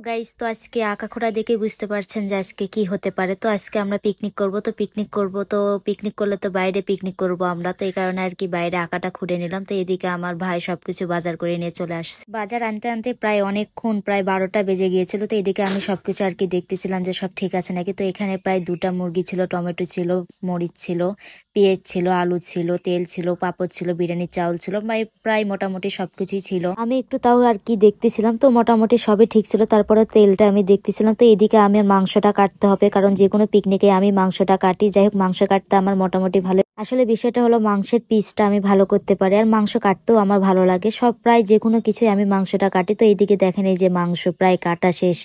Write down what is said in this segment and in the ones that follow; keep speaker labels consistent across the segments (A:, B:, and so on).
A: Guys, তো আজকে আঁকাখোড়া দেখে বুঝতে পারছেন যে আজকে কি হতে পারে। তো আজকে আমরা পিকনিক করব, তো পিকনিক করলে তো বাইরে পিকনিক করব আমরা। তো এই কারণে আর কি বাইরে আঁকাটা খুঁড়ে নিলাম। তো এদিকে আমার ভাই সবকিছু বাজার করে নিয়ে চলে আসছে। বাজার আনতে আনতে প্রায় অনেকক্ষণ, প্রায় 12টা বেজে গিয়েছিল। তো এদিকে আমি সবকিছু আর কি দেখতেছিলাম যে সব ঠিক আছে নাকি। তো এখানে প্রায় 2টা মুরগি ছিল, টমেটো ছিল, মরিচ ছিল, পেঁয়াজ ছিল, আলু ছিল, তেল ছিল, পাপড় ছিল, বিরিয়ানির চাউল ছিল, প্রায় মোটামুটি সবকিছুই ছিল। আমি একটু তাও আর কি দেখতেছিলাম, তো মোটামুটি সবই ঠিক ছিল। তারপরে তেলটা আমি দেখতেছিলাম। তো এদিকে আমি মাংসটা কাটতে হবে, কারণ যে কোনো পিকনিকে আমি মাংসটা কাটি। যাই হোক, মাংস কাটতে আমার মোটামুটি ভালো। আসলে বিষয়টা হলো মাংসের পিসটা আমি ভালো করতে পারি, আর মাংস কাটতেও আমার ভালো লাগে। সব প্রায় যে কোনো কিছুই আমি মাংসটা কাটি। তো এইদিকে দেখেন, এই যে মাংস প্রায় কাটা শেষ।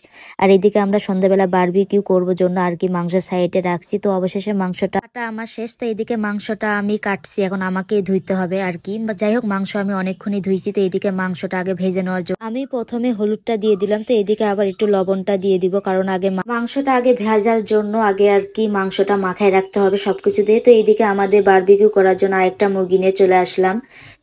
A: আর এদিকে আমরা সন্ধ্যাবেলা বারবিকিউ করবো জন্য আর কি মাংস সাইডে রাখছি। তো অবশেষে মাংসটা কাটা আমার শেষ। তো এইদিকে মাংসটা আমি কাটছি, এখন আমাকে ধুইতে হবে আর কি। যাই হোক, মাংস আমি অনেকক্ষণই ধুইছি। তো এইদিকে মাংসটা আগে ভেজে নেওয়ার জন্য আমি প্রথমে হলুদটা দিয়ে দিলাম। তো এদিকে আবার একটু লবণটা দিয়ে দিব, কারণ আগে মাংসটা আগে ভেজার জন্য আগে আর কি মাংসটা মাখায় রাখতে হবে সবকিছু দিয়ে। তো এইদিকে আমাদের বারবিকিউ করার জন্য আরেকটা মুরগি নিয়ে চলে আসলাম।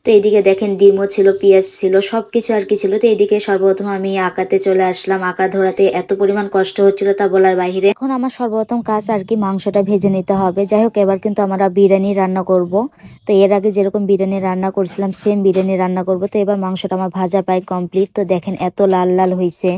A: তো এইদিকে দেখেন ডিমও ছিল, পেঁয়াজ ছিল, সবকিছু আর কি ছিল। তো এইদিকে সর্বপ্রথম আমি আঁকাতে চলে আসলাম। আঁকা ধরাতে এত পরিমাণ কষ্ট হচ্ছিল তা বলার বাইরে। এখন আমার সর্বপ্রথম কাজ আর কি মাংসটা ভেজে নিতে হবে। যাই হোক, এবার কিন্তু আমরা বিরিয়ানি রান্না করব। তো এর আগে যেরকম বিরিয়ানি রান্না করছিলাম সেম বিরিয়ানি রান্না করব। তো এবার মাংসটা আমার ভাজা প্রায় কমপ্লিট। তো দেখেন এত লাল লাল হয়েছে।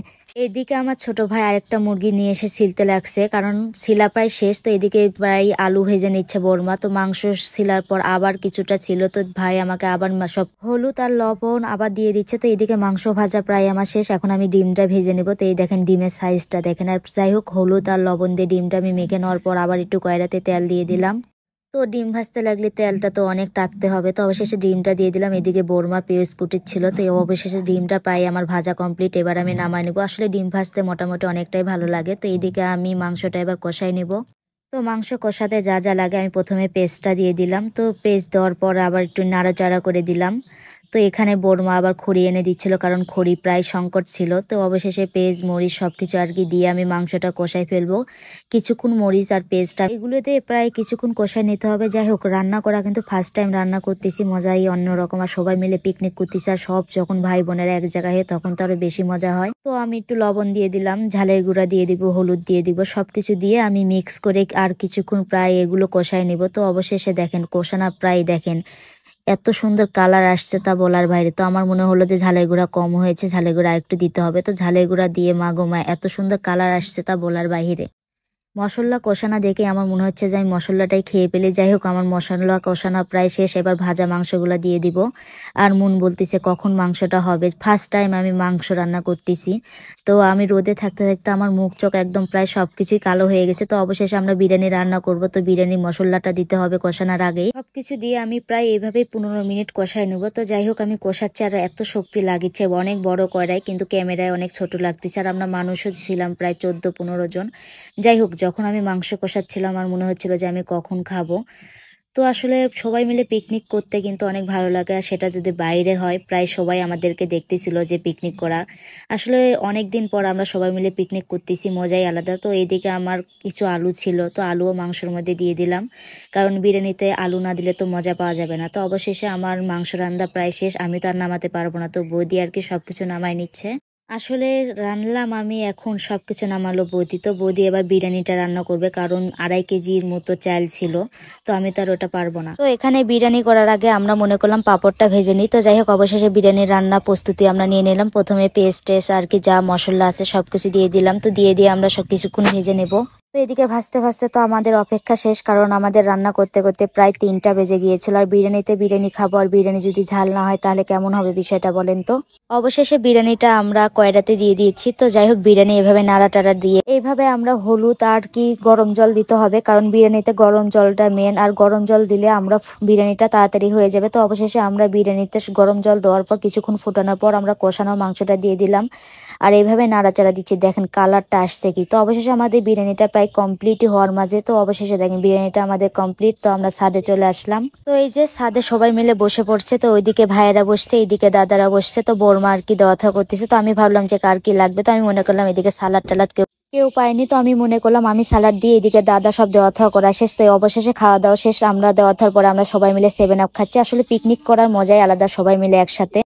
A: এদিকে আমার ছোট ভাই আরেকটা মুরগি নিয়ে এসে ছিলতে লাগছে, কারণ ছিলা প্রায় শেষ। তো এদিকে প্রায় আলু ভেজে নিচ্ছে বর্মা। তো মাংস ছিলার পর আবার কিছুটা ছিল, তো ভাই আমাকে আবার সব হলুদ আর লবণ আবার দিয়ে দিচ্ছে। তো এদিকে মাংস ভাজা প্রায় আমার শেষ। এখন আমি ডিমটা ভেজে নেব। তো এই দেখেন ডিমের সাইজটা দেখেন। আর যাই হোক, হলুদ আর লবণ দিয়ে ডিমটা আমি মেখে নেওয়ার পর আবার একটু কয়রাতে তেল দিয়ে দিলাম। তো ডিম ভাজতে লাগলে তেলটা তো অনেক টাকতে হবে। তো অবশেষে ডিমটা দিয়ে দিলাম। এদিকে বর্মা পেঁয়াজ কুটির ছিল। তো অবশেষে ডিমটা প্রায় আমার ভাজা কমপ্লিট। এবার আমি নামাই নেবো। আসলে ডিম ভাজতে মোটামুটি অনেকটাই ভালো লাগে। তো এইদিকে আমি মাংসটা এবার কষাই নেব। তো মাংস কষাতে যা যা লাগে আমি প্রথমে পেস্টটা দিয়ে দিলাম। তো পেস্ট দেওয়ার পর আবার একটু নাড়াচাড়া করে দিলাম। তো এখানে বর্মা আবার খড়ি এনে দিচ্ছিল, কারণ খড়ি প্রায় সংকট ছিল। তো অবশেষে পেঁয়াজ মরিচ সবকিছু আর কি দিয়ে আমি মাংসটা কষাই ফেলবো। কিছুক্ষণ মরিচ আর পেস্টটা এগুলোতে প্রায় কিছুক্ষণ কষাই নিতে হবে। যাই হোক, রান্না করা কিন্তু ফার্স্ট টাইম রান্না করতেছি, মজাই অন্যরকম। আর সবাই মিলে পিকনিক করতেছি, আর সব যখন ভাই বোনেরা এক জায়গায় হয় তখন তো আরো বেশি মজা হয়। তো আমি একটু লবণ দিয়ে দিলাম, ঝালের গুঁড়া দিয়ে দিব, হলুদ দিয়ে দিব, সবকিছু দিয়ে আমি মিক্স করে আর কিছুক্ষণ প্রায় এগুলো কষাই নিব। তো অবশেষে দেখেন কষানা প্রায় দেখেন এত সুন্দর কালার আসছে তা বলার বাইরে। তো আমার মনে হলো যে ঝালের গুঁড়া কম হয়েছে, ঝালের গুঁড়া একটু দিতে হবে। তো ঝালের গুঁড়া দিয়ে মাগো মা এত সুন্দর কালার আসছে তা বলার বাইরে। মশলা কষানা দেখে আমার মনে হচ্ছে যে আমি মশলাটাই খেয়ে ফেলি। যাই হোক, আমার মশলা কষানো প্রায় শেষ। এবার ভাজা মাংসগুলো দিয়ে দিব। আর মন বলতেছে কখন মাংসটা হবে। ফার্স্ট টাইম আমি মাংস রান্না করতেছি। তো আমি রোদে থাকতে থাকতে আমার মুখ চোখ একদম প্রায় সবকিছুই কালো হয়ে গেছে। তো অবশেষে আমরা বিরিয়ানি রান্না করব। তো বিরিয়ানি মশলাটা দিতে হবে কষানোর আগেই। সবকিছু দিয়ে আমি প্রায় এইভাবেই 15 মিনিট কষাই নেবো। তো যাই হোক, আমি কষাচ্ছি আর এত শক্তি লাগিচ্ছে। অনেক বড় কড়াই, কিন্তু ক্যামেরায় অনেক ছোট লাগতেছে। আর আমরা মানুষও ছিলাম প্রায় 14-15 জন। যাই হোক, যখন আমি মাংস কষাচ্ছিলাম আর মনে হচ্ছিল যে আমি কখন খাবো। তো আসলে সবাই মিলে পিকনিক করতে কিন্তু অনেক ভালো লাগে, আর সেটা যদি বাইরে হয় প্রায় সবাই আমাদেরকে দেখতেছিল যে পিকনিক করা। আসলে অনেক দিন পর আমরা সবাই মিলে পিকনিক করতেছি, মজাই আলাদা। তো এইদিকে আমার কিছু আলু ছিল, তো আলুও মাংসের মধ্যে দিয়ে দিলাম, কারণ বিরিয়ানিতে আলু না দিলে তো মজা পাওয়া যাবে না। তো অবশেষে আমার মাংস রান্না প্রায় শেষ। আমি তো আর নামাতে পারবো না, তো বৌদি আর কি সবকিছু নামাই নিচ্ছে। আসলে রান্নালাম আমি, এখন সবকিছু নামালো বৌদি। তো বৌদি এবার বিরিয়ানিটা রান্না করবে, কারণ 2.5 কেজির মতো চাল ছিল। তো আমি তো আর ওটা পারবো না। তো এখানে বিরিয়ানি করার আগে আমরা মনে করলাম পাপড়টা ভেজে নিই। তো যাই হোক, অবশেষে বিরিয়ানির রান্না প্রস্তুতি আমরা নিয়ে নিলাম। প্রথমে পেস্ট আর কি যা মশলা আছে সবকিছু দিয়ে দিলাম। তো দিয়ে আমরা সব কিছুক্ষণ ভেজে নেব। তো এদিকে ভাজতে ভাজতে তো আমাদের অপেক্ষা শেষ, কারণ আমাদের রান্না করতে করতে প্রায় 3টা বেজে গিয়েছিল। আর বিরিয়ানিতে বিরিয়ানি খাবো, আর বিরিয়ানি যদি ঝাল না হয় তাহলে কেমন হবে বিষয়টা বলেন তো। অবশেষে বিরিয়ানিটা আমরা কয়রাতে দিয়ে দিয়েছি। তো যাই হোক, বিরিয়ানি এভাবে নাড়াটাড়া দিয়ে এইভাবে আমরা হলুদ আর কি গরম জল দিতে হবে, কারণ বিরিয়ানিতে গরম জলটা মেন। আর গরম জল দিলে আমরা বিরিয়ানিটা তাড়াতাড়ি হয়ে যাবে। তো অবশেষে আমরা বিরিয়ানিতে গরম জল দেওয়ার পর কিছুক্ষণ ফুটানোর পর আমরা কষানো মাংসটা দিয়ে দিলাম, আর এইভাবে নাড়াচাড়া দিচ্ছি। দেখেন কালারটা আসছে কি। তো অবশেষে আমাদের বিরিয়ানিটা প্রায় কমপ্লিট হওয়ার মাঝে। তো অবশেষে দেখেন বিরিয়ানিটা আমাদের কমপ্লিট। তো আমরা ছাদে চলে আসলাম। তো এই যে ছাদে সবাই মিলে বসে পড়ছে। তো ওইদিকে ভাইয়েরা বসছে, এইদিকে দাদারা বসছে। তো বৌমা আর কি দেওয়া থাওয়া করতেছে। তো আমি ভাবলাম যে কার কি লাগবে। তো আমি মনে করলাম এদিকে সালাদ টালাদ কেউ পায়নি। তো আমি মনে করলাম আমি সালাড দিয়ে এদিকে দাদা সব দেওয়া থাওয়া করা শেষ। তো অবশেষে খাওয়া দাওয়া শেষ। আমরা দেওয়া থাওয়ার পরে আমরা সবাই মিলে 7 আপ খাচ্ছি। আসলে পিকনিক করার মজাই আলাদা, সবাই মিলে একসাথে।